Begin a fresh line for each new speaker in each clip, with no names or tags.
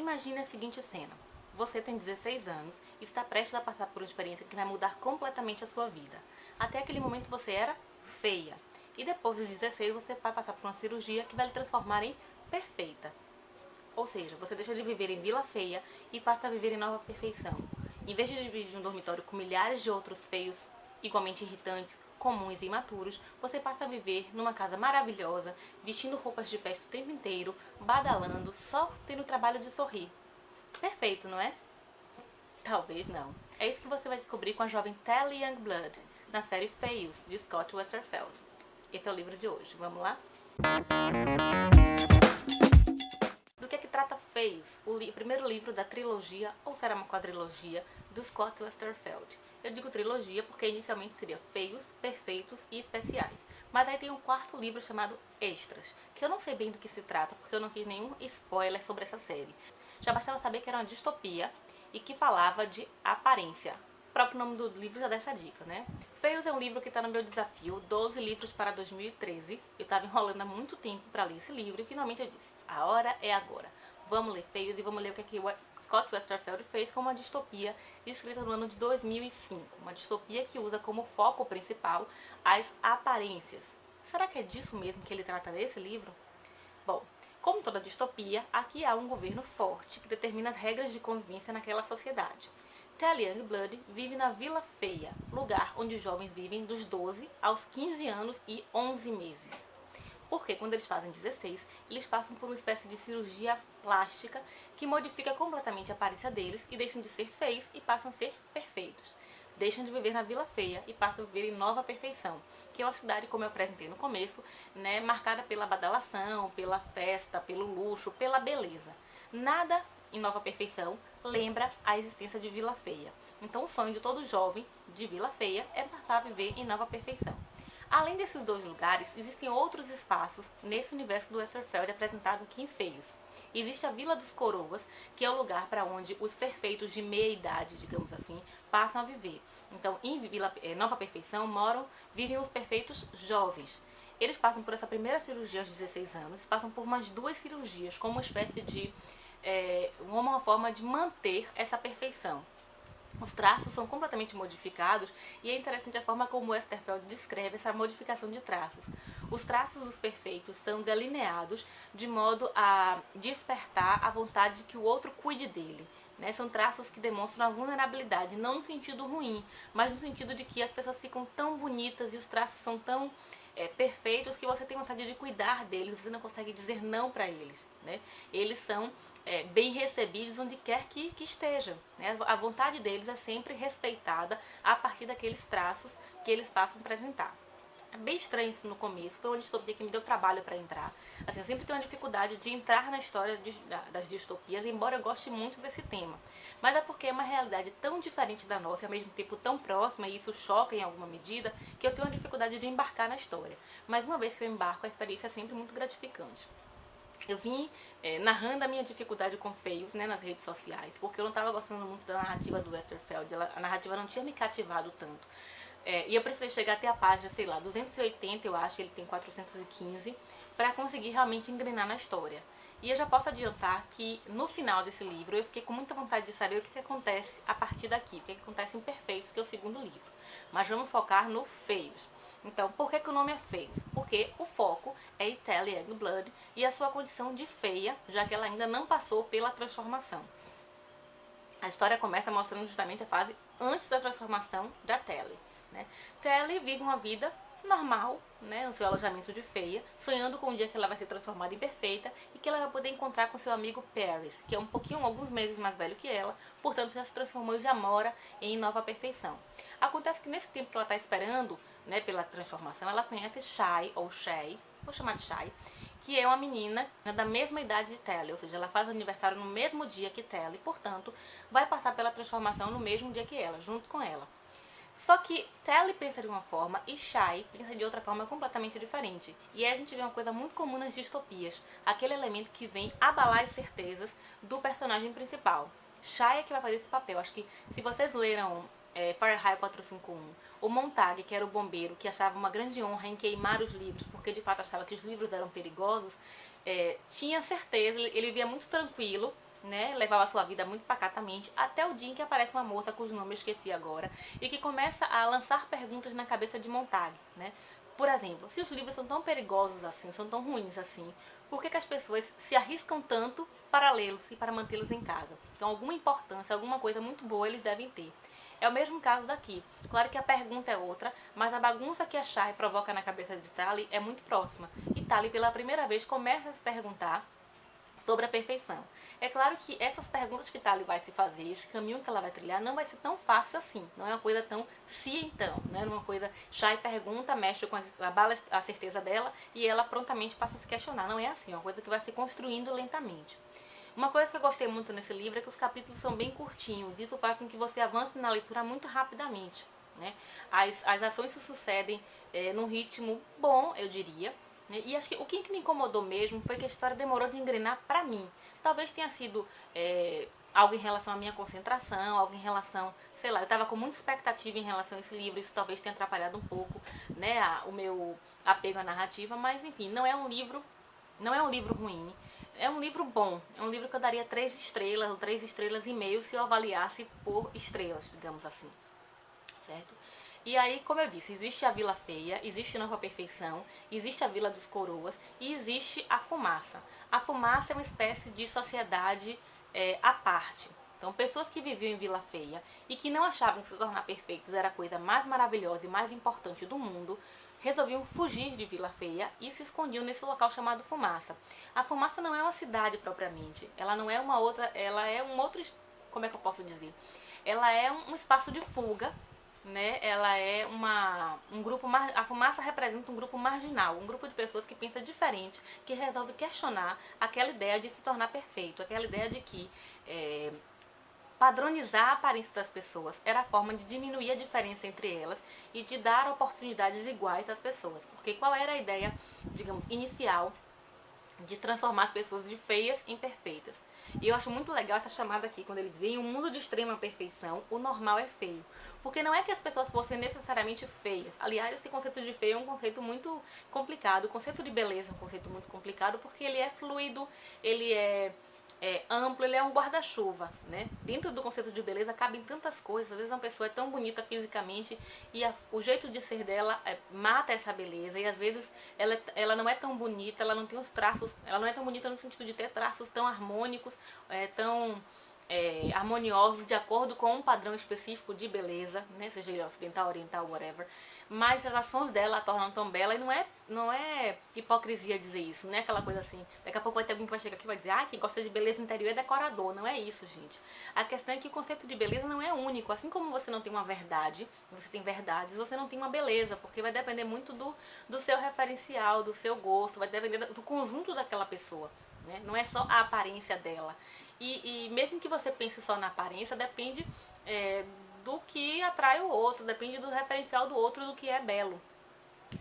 Imagine a seguinte cena. Você tem 16 anos e está prestes a passar por uma experiência que vai mudar completamente a sua vida. Até aquele momento você era feia. E depois dos 16 você vai passar por uma cirurgia que vai lhe transformar em perfeita. Ou seja, você deixa de viver em Vila Feia e passa a viver em Nova Perfeição. Em vez de dividir um dormitório com milhares de outros feios, igualmente irritantes, comuns e imaturos, você passa a viver numa casa maravilhosa, vestindo roupas de festa o tempo inteiro, badalando, só tendo o trabalho de sorrir. Perfeito, não é? Talvez não. É isso que você vai descobrir com a jovem Telly Youngblood, na série Feios, de Scott Westerfeld. Esse é o livro de hoje. Vamos lá? Do que trata Feios, o primeiro livro da trilogia, ou será uma quadrilogia, do Scott Westerfeld. Eu digo trilogia porque inicialmente seria Feios, Perfeitos e Especiais. Mas aí tem um quarto livro chamado Extras, que eu não sei bem do que se trata, porque eu não quis nenhum spoiler sobre essa série. Já bastava saber que era uma distopia e que falava de aparência. O próprio nome do livro já dá essa dica, né? Feios é um livro que está no meu desafio, 12 livros para 2013. Eu estava enrolando há muito tempo para ler esse livro e finalmente eu disse, a hora é agora. Vamos ler Feios e vamos ler o que o Scott Westerfeld fez com uma distopia escrita no ano de 2005. Uma distopia que usa como foco principal as aparências. Será que é disso mesmo que ele trata nesse livro? Bom, como toda distopia, aqui há um governo forte que determina as regras de convivência naquela sociedade. Telly Youngblood vive na Vila Feia, lugar onde os jovens vivem dos 12 aos 15 anos e 11 meses. Porque quando eles fazem 16, eles passam por uma espécie de cirurgia plástica que modifica completamente a aparência deles e deixam de ser feios e passam a ser perfeitos. Deixam de viver na Vila Feia e passam a viver em Nova Perfeição, que é uma cidade, como eu apresentei no começo, né, marcada pela badalação, pela festa, pelo luxo, pela beleza. Nada em Nova Perfeição lembra a existência de Vila Feia. Então o sonho de todo jovem de Vila Feia é passar a viver em Nova Perfeição. Além desses dois lugares, existem outros espaços nesse universo do Westerfeld apresentado aqui em Feios. Existe a Vila dos Coroas, que é o lugar para onde os perfeitos de meia idade, digamos assim, passam a viver. Então, em Nova Perfeição vivem os perfeitos jovens. Eles passam por essa primeira cirurgia aos 16 anos, passam por umas 2 cirurgias como uma espécie de uma forma de manter essa perfeição. Os traços são completamente modificados e é interessante a forma como Westerfeld descreve essa modificação de traços. Os traços dos perfeitos são delineados de modo a despertar a vontade de que o outro cuide dele. Né? São traços que demonstram a vulnerabilidade, não no sentido ruim, mas no sentido de que as pessoas ficam tão bonitas e os traços são tão perfeitos que você tem vontade de cuidar deles, você não consegue dizer não para eles. Né? Eles são bem recebidos onde quer que estejam. Né? A vontade deles é sempre respeitada a partir daqueles traços que eles passam a apresentar. É bem estranho isso no começo, foi uma distopia que me deu trabalho para entrar. Assim, eu sempre tenho uma dificuldade de entrar na história das distopias, embora eu goste muito desse tema. Mas é porque é uma realidade tão diferente da nossa e ao mesmo tempo tão próxima, e isso choca em alguma medida, que eu tenho uma dificuldade de embarcar na história. Mas uma vez que eu embarco, a experiência é sempre muito gratificante. Eu vim narrando a minha dificuldade com Feios, né, nas redes sociais, porque eu não estava gostando muito da narrativa do Westerfeld, a narrativa não tinha me cativado tanto. E eu precisei chegar até a página, sei lá, 280, eu acho, ele tem 415, para conseguir realmente engrenar na história. E eu já posso adiantar que no final desse livro eu fiquei com muita vontade de saber o que acontece a partir daqui, o que acontece em Perfeitos, que é o segundo livro. Mas vamos focar no Feios. Então, por que o nome é Feios? Porque o foco é Telly Youngblood e a sua condição de feia, já que ela ainda não passou pela transformação. A história começa mostrando justamente a fase antes da transformação da Telly. Né? Telly vive uma vida normal, né, no seu alojamento de feia, sonhando com o dia que ela vai ser transformada em perfeita e que ela vai poder encontrar com seu amigo Paris, que é alguns meses mais velho que ela, portanto já se transformou e já mora em Nova Perfeição. Acontece que nesse tempo que ela está esperando, né, pela transformação, ela conhece Shai, ou Shay, vou chamar de Shai, que é uma menina, né, da mesma idade de Telly, ou seja, ela faz aniversário no mesmo dia que Telly, portanto, vai passar pela transformação no mesmo dia que ela, junto com ela. Só que Telly pensa de uma forma e Shai pensa de outra forma completamente diferente. E aí a gente vê uma coisa muito comum nas distopias, aquele elemento que vem abalar as certezas do personagem principal. Shai é que vai fazer esse papel. Acho que se vocês leram Fahrenheit 451, o Montag, que era o bombeiro, que achava uma grande honra em queimar os livros, porque de fato achava que os livros eram perigosos, tinha certeza, ele via muito tranquilo né, levava a sua vida muito pacatamente, até o dia em que aparece uma moça cujo nome eu esqueci agora, e que começa a lançar perguntas na cabeça de Montag, né? Por exemplo, se os livros são tão perigosos assim, são tão ruins assim, por que, que as pessoas se arriscam tanto para lê-los e para mantê-los em casa? Então, alguma importância, alguma coisa muito boa eles devem ter. É o mesmo caso daqui. Claro que a pergunta é outra, mas a bagunça que a Shai provoca na cabeça de Tali é muito próxima. E Tali, pela primeira vez, começa a se perguntar sobre a perfeição. É claro que essas perguntas que Tali vai se fazer, esse caminho que ela vai trilhar, não vai ser tão fácil assim. Não é uma coisa tão então, né? Uma coisa, Shai pergunta, mexe com abala a certeza dela e ela prontamente passa a se questionar. Não é assim, é uma coisa que vai se construindo lentamente. Uma coisa que eu gostei muito nesse livro é que os capítulos são bem curtinhos. Isso faz com que você avance na leitura muito rapidamente, né? As ações se sucedem num ritmo bom, eu diria. E acho que o que me incomodou mesmo foi que a história demorou de engrenar pra mim. Talvez tenha sido algo em relação à minha concentração, algo em relação, sei lá, eu estava com muita expectativa em relação a esse livro, isso talvez tenha atrapalhado um pouco, né, o meu apego à narrativa, mas enfim, não é um livro ruim. É um livro bom, é um livro que eu daria 3 estrelas ou 3 estrelas e meio se eu avaliasse por estrelas, digamos assim, certo? E aí, como eu disse, existe a Vila Feia, existe Nova Perfeição, existe a Vila dos Coroas e existe a Fumaça. A Fumaça é uma espécie de sociedade à parte. Então, pessoas que viviam em Vila Feia e que não achavam que se tornar perfeitos era a coisa mais maravilhosa e mais importante do mundo, resolviam fugir de Vila Feia e se escondiam nesse local chamado Fumaça. A Fumaça não é uma cidade propriamente, ela não é uma outra, ela é um outro, como é que eu posso dizer? Ela é um espaço de fuga, né? Ela é um grupo, a Fumaça representa um grupo marginal, um grupo de pessoas que pensa diferente, que resolve questionar aquela ideia de se tornar perfeito, aquela ideia de que padronizar a aparência das pessoas era a forma de diminuir a diferença entre elas e de dar oportunidades iguais às pessoas. Porque qual era a ideia, digamos, inicial de transformar as pessoas de feias em perfeitas? E eu acho muito legal essa chamada aqui, quando ele diz, em um mundo de extrema perfeição, o normal é feio. Porque não é que as pessoas fossem necessariamente feias. Aliás, esse conceito de feio é um conceito muito complicado. O conceito de beleza é um conceito muito complicado porque ele é fluido, ele é amplo, ele é um guarda-chuva, né? Dentro do conceito de beleza cabem tantas coisas. Às vezes uma pessoa é tão bonita fisicamente e o jeito de ser dela mata essa beleza. E às vezes ela não é tão bonita, ela não tem os traços, ela não é tão bonita no sentido de ter traços tão harmônicos, tão harmoniosos de acordo com um padrão específico de beleza, né? Seja ele ocidental, oriental, whatever. Mas as ações dela a tornam tão bela e não é hipocrisia dizer isso, não é aquela coisa assim. Daqui a pouco vai ter alguém que vai chegar aqui e vai dizer, quem gosta de beleza interior é decorador. Não é isso, gente. A questão é que o conceito de beleza não é único. Assim como você não tem uma verdade, você tem verdades, você não tem uma beleza, porque vai depender muito do seu referencial, do seu gosto, vai depender do conjunto daquela pessoa. Né? Não é só a aparência dela. E mesmo que você pense só na aparência, depende do que atrai o outro, depende do referencial do outro, do que é belo,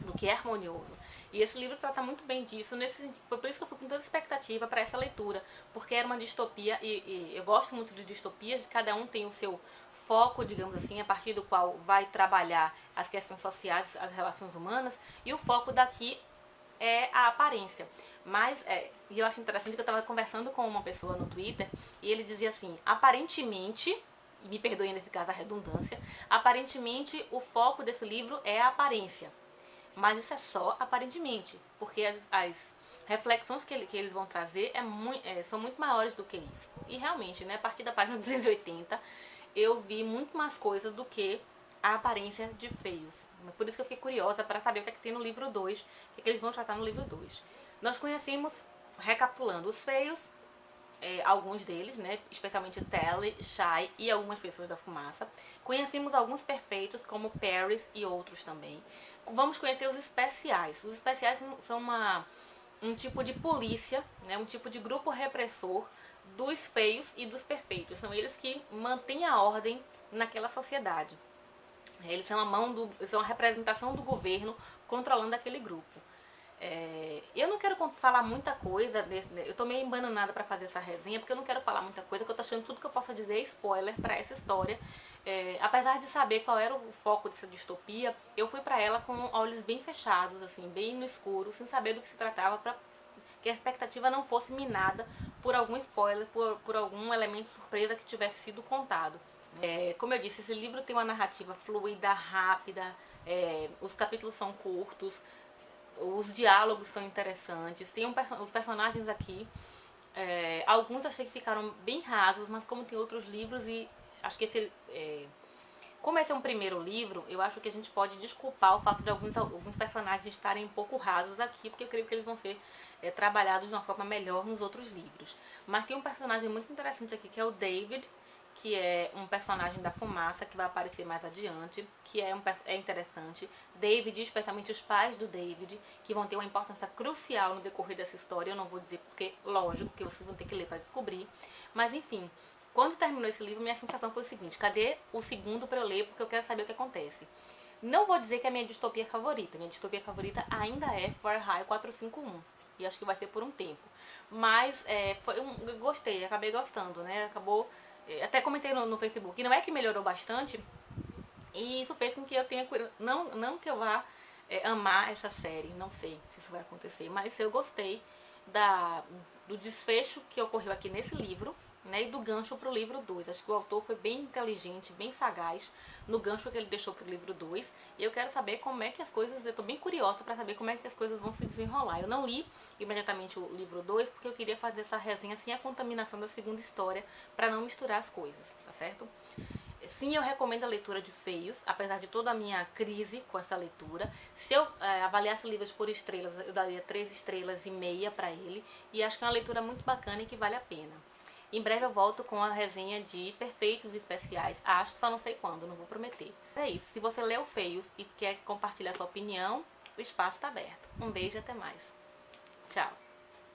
do que é harmonioso. E esse livro trata muito bem disso, foi por isso que eu fui com toda expectativa para essa leitura, porque era uma distopia, e eu gosto muito de distopias, cada um tem o seu foco, digamos assim, a partir do qual vai trabalhar as questões sociais, as relações humanas, e o foco daqui é a aparência. Mas, e eu acho interessante que eu estava conversando com uma pessoa no Twitter e ele dizia assim, aparentemente, e me perdoem nesse caso a redundância, aparentemente o foco desse livro é a aparência. Mas isso é só aparentemente, porque as reflexões que eles vão trazer são muito maiores do que isso. E realmente, né, a partir da página 280, eu vi muito mais coisa do que a aparência de feios. Por isso que eu fiquei curiosa para saber o que é que tem no livro 2, o que é que eles vão tratar no livro 2. Nós conhecemos, recapitulando, os feios, alguns deles, né, especialmente Tally, Shai e algumas pessoas da Fumaça. Conhecemos alguns perfeitos, como Paris e outros também. Vamos conhecer os especiais. Os especiais são um tipo de polícia, né, um tipo de grupo repressor dos feios e dos perfeitos. São eles que mantêm a ordem naquela sociedade. Eles são são a representação do governo controlando aquele grupo. Eu não quero falar muita coisa, eu tô meio embananada para fazer essa resenha, porque eu não quero falar muita coisa, que eu tô achando que tudo que eu possa dizer é spoiler para essa história. Apesar de saber qual era o foco dessa distopia, eu fui para ela com olhos bem fechados, assim, bem no escuro, sem saber do que se tratava, para que a expectativa não fosse minada por algum spoiler, por algum elemento surpresa que tivesse sido contado. Como eu disse, esse livro tem uma narrativa fluida, rápida, os capítulos são curtos, os diálogos são interessantes, tem os personagens aqui, alguns achei que ficaram bem rasos, mas como tem outros livros e acho que como esse é um primeiro livro, eu acho que a gente pode desculpar o fato de alguns personagens estarem um pouco rasos aqui, porque eu creio que eles vão ser trabalhados de uma forma melhor nos outros livros. Mas tem um personagem muito interessante aqui, que é o David, que é um personagem da fumaça, que vai aparecer mais adiante, que é interessante. David, especialmente os pais do David, que vão ter uma importância crucial no decorrer dessa história. Eu não vou dizer porque, lógico, que vocês vão ter que ler para descobrir. Mas, enfim, quando terminou esse livro, minha sensação foi o seguinte: cadê o segundo para eu ler, porque eu quero saber o que acontece. Não vou dizer que é a minha distopia favorita. Minha distopia favorita ainda é Fahrenheit 451. E acho que vai ser por um tempo. Mas eu gostei, acabei gostando, né? Até comentei no Facebook. E não é que melhorou bastante. E isso fez com que eu tenha... Não que eu vá amar essa série. Não sei se isso vai acontecer. Mas eu gostei do desfecho que ocorreu aqui nesse livro, né, e do gancho para o livro 2. Acho que o autor foi bem inteligente, bem sagaz no gancho que ele deixou para o livro 2. E eu quero saber como é que as coisas... Eu estou bem curiosa para saber como é que as coisas vão se desenrolar. Eu não li imediatamente o livro 2 porque eu queria fazer essa resenha sem a contaminação da segunda história, para não misturar as coisas, tá certo? Sim, eu recomendo a leitura de Feios, apesar de toda a minha crise com essa leitura. Se eu avaliasse livros por estrelas, eu daria 3 estrelas e meia para ele. E acho que é uma leitura muito bacana e que vale a pena. Em breve eu volto com a resenha de Perfeitos Especiais. Acho, só não sei quando, não vou prometer. É isso. Se você leu Feios e quer compartilhar sua opinião, o espaço está aberto. Um beijo e até mais. Tchau.